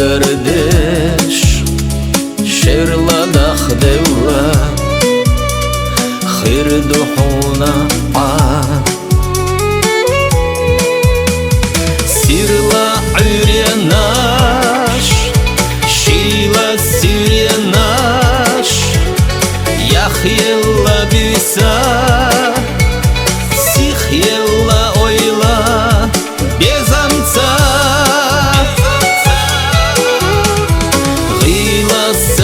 Gardeš Sherla dakhdewa Khir duhuna Sirla uryanash Shila siryanash Yahyella bisa Sikhyella oyla Bezamca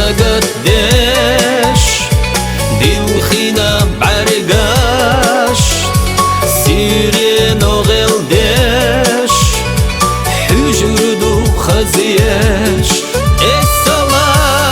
قداش دي الخينا بعرقاش سيرين وغلداش حجر دو خزياش الصلاة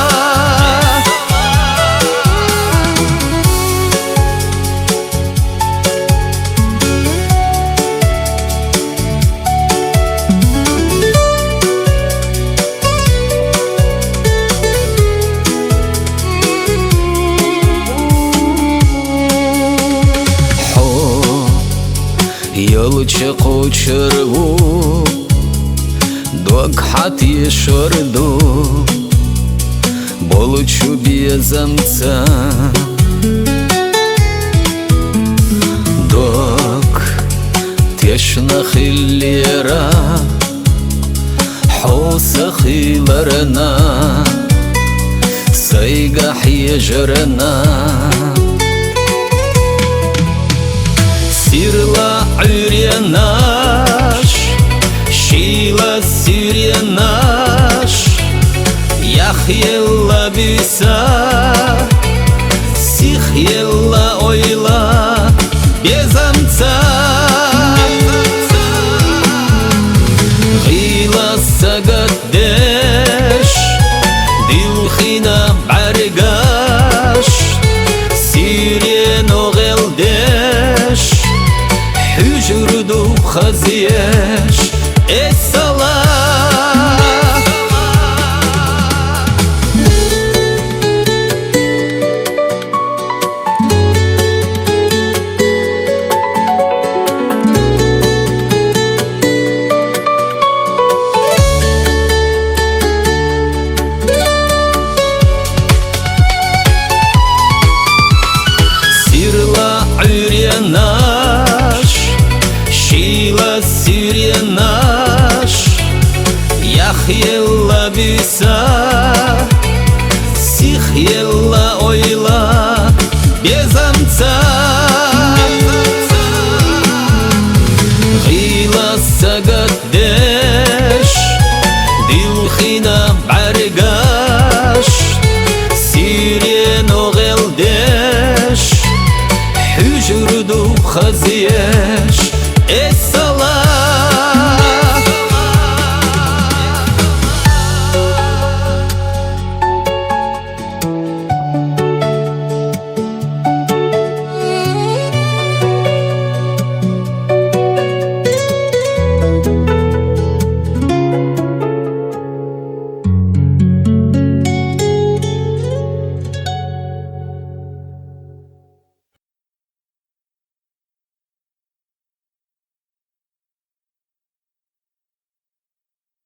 Yolchi qo'chirvu Dog hat yeshordu Boluchu bezamca Dog teshna khillera Hosa khillarana Saygah yajrana Sirla uryanash Shila siryanash Yahyella bisa Sikhyella oyla Bezamca Ghila sagaddash Dilkhina bargash Siryen ogheldash حجر دو خزياش الصلاة سيرلا عرياناش Shila siryanash Yahyella bisa Sikhyella oyla Bezamca Ghila sagaddash Dilkhina bargash Siryen ogheldash Hujr du khaziyash